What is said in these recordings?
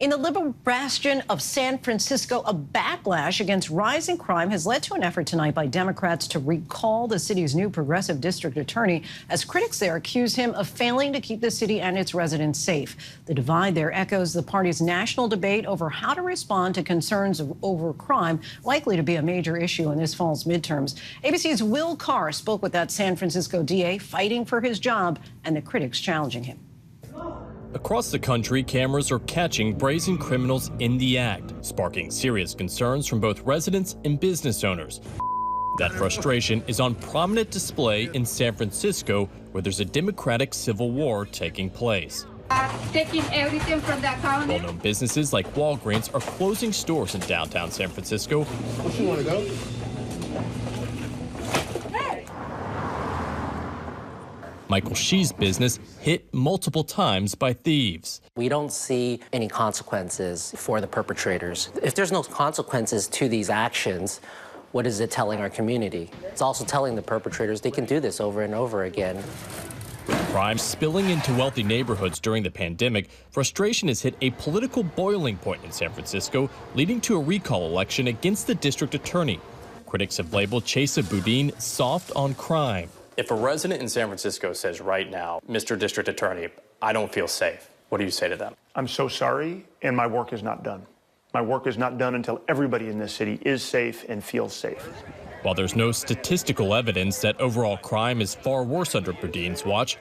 In the liberal bastion of San Francisco, a backlash against rising crime has led to an effort tonight by Democrats to recall the city's new progressive district attorney, as critics there accuse him of failing to keep the city and its residents safe. The divide there echoes the party's national debate over how to respond to concerns over crime, likely to be a major issue in this fall's midterms. ABC's Will Carr spoke with that San Francisco DA fighting for his job and the critics challenging him. Across the country, cameras are catching brazen criminals in the act, sparking serious concerns from both residents and business owners. That frustration is on prominent display in San Francisco, where there's a democratic civil war taking place. Taking everything from that counter. Well-known businesses like Walgreens are closing stores in downtown San Francisco. Where you want to go? Michael Shee's business hit multiple times by thieves. We don't see any consequences for the perpetrators. If there's no consequences to these actions, what is it telling our community? It's also telling the perpetrators they can do this over and over again. With crime spilling into wealthy neighborhoods during the pandemic, frustration has hit a political boiling point in San Francisco, leading to a recall election against the district attorney. Critics have labeled Chesa Boudin soft on crime. If a resident in San Francisco says right now, Mr. District Attorney, I don't feel safe, what do you say to them? I'm so sorry, and my work is not done. My work is not done until everybody in this city is safe and feels safe. While there's no statistical evidence that overall crime is far worse under Boudin's watch,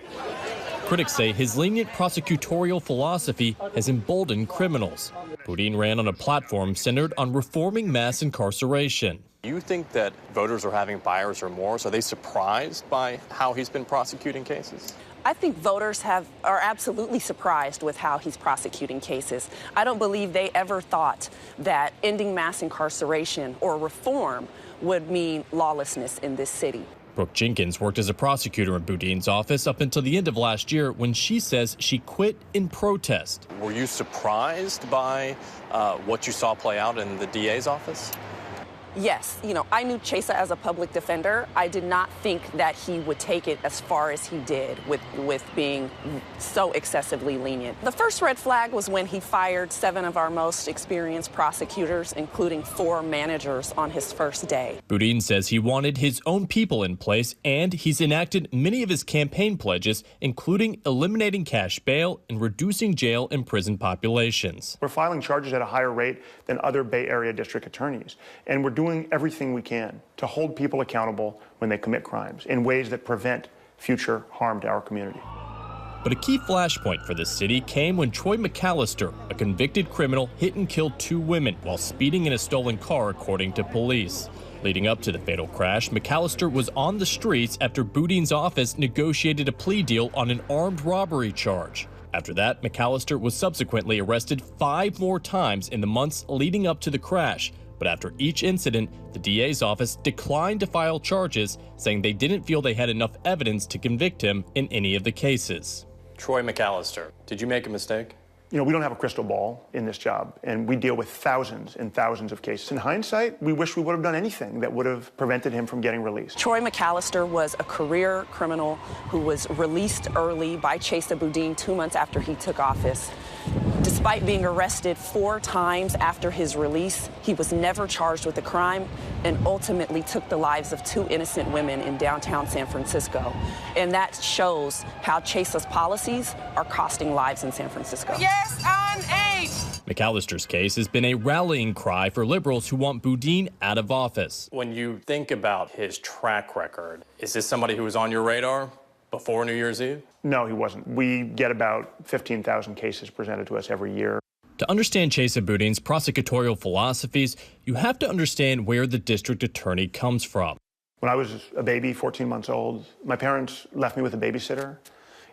critics say his lenient prosecutorial philosophy has emboldened criminals. Boudin ran on a platform centered on reforming mass incarceration. You think that voters are having buyer's remorse? Are they surprised by how he's been prosecuting cases? I think voters are absolutely surprised with how he's prosecuting cases. I don't believe they ever thought that ending mass incarceration or reform would mean lawlessness in this city. Brooke Jenkins worked as a prosecutor in Boudin's office up until the end of last year, when she says she quit in protest. Were you surprised by what you saw play out in the DA's office? Yes, I knew Chesa as a public defender. I did not think that he would take it as far as he did with being so excessively lenient. The first red flag was when he fired 7 of our most experienced prosecutors, including 4 managers, on his first day. Boudin says he wanted his own people in place, and he's enacted many of his campaign pledges, including eliminating cash bail and reducing jail and prison populations. We're filing charges at a higher rate than other Bay Area district attorneys, and we're doing everything we can to hold people accountable when they commit crimes in ways that prevent future harm to our community. But a key flashpoint for the city came when Troy McCallister, a convicted criminal, hit and killed 2 women while speeding in a stolen car, according to police. Leading up to the fatal crash, McCallister was on the streets after Boudin's office negotiated a plea deal on an armed robbery charge. After that, McCallister was subsequently arrested 5 more times in the months leading up to the crash. But after each incident, the DA's office declined to file charges, saying they didn't feel they had enough evidence to convict him in any of the cases. Troy McCallister, did you make a mistake? We don't have a crystal ball in this job, and we deal with thousands and thousands of cases. In hindsight, we wish we would have done anything that would have prevented him from getting released. Troy McCallister was a career criminal who was released early by Chesa Boudin 2 months after he took office. Despite being arrested 4 times after his release, he was never charged with a crime and ultimately took the lives of 2 innocent women in downtown San Francisco. And that shows how Chesa's policies are costing lives in San Francisco. Yes, on 8. McCallister's case has been a rallying cry for liberals who want Boudin out of office. When you think about his track record, is this somebody who was on your radar before New Year's Eve? No, he wasn't. We get about 15,000 cases presented to us every year. To understand Chesa Boudin's prosecutorial philosophies, you have to understand where the district attorney comes from. When I was a baby, 14 months old, my parents left me with a babysitter,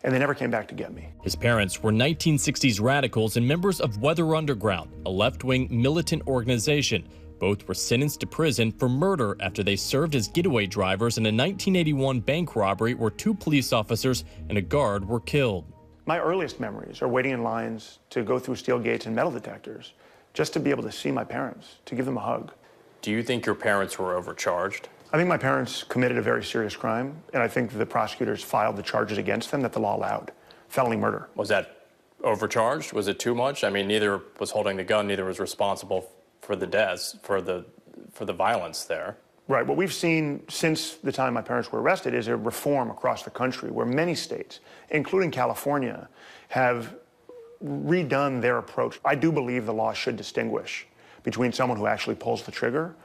and they never came back to get me. His parents were 1960s radicals and members of Weather Underground, a left-wing militant organization. Both were sentenced to prison for murder after they served as getaway drivers in a 1981 bank robbery where 2 police officers and a guard were killed. My earliest memories are waiting in lines to go through steel gates and metal detectors just to be able to see my parents, to give them a hug. Do you think your parents were overcharged? I think my parents committed a very serious crime, and I think the prosecutors filed the charges against them that the law allowed. Felony murder. Was that overcharged? Was it too much? I mean, neither was holding the gun, neither was responsible for the deaths, for the violence there. Right. What we've seen since the time my parents were arrested is a reform across the country where many states, including California, have redone their approach. I do believe the law should distinguish between someone who actually pulls the trigger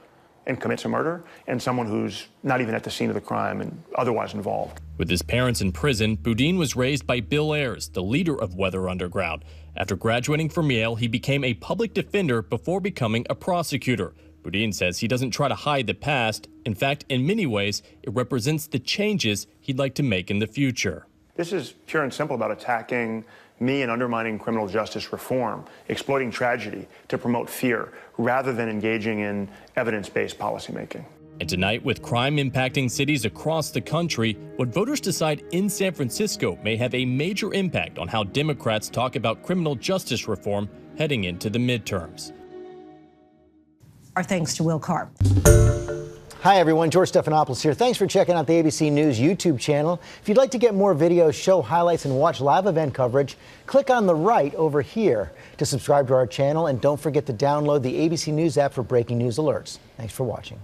and commits a murder and someone who's not even at the scene of the crime and otherwise involved. With his parents in prison, Boudin was raised by Bill Ayers, the leader of Weather Underground. After graduating from Yale, he became a public defender before becoming a prosecutor. Boudin says he doesn't try to hide the past. In fact, in many ways, it represents the changes he'd like to make in the future. This is pure and simple about attacking me and undermining criminal justice reform, exploiting tragedy to promote fear, rather than engaging in evidence-based policymaking. And tonight, with crime impacting cities across the country, what voters decide in San Francisco may have a major impact on how Democrats talk about criminal justice reform heading into the midterms. Our thanks to Will Carr. Hi, everyone. George Stephanopoulos here. Thanks for checking out the ABC News YouTube channel. If you'd like to get more videos, show highlights, and watch live event coverage, click on the right over here to subscribe to our channel. And don't forget to download the ABC News app for breaking news alerts. Thanks for watching.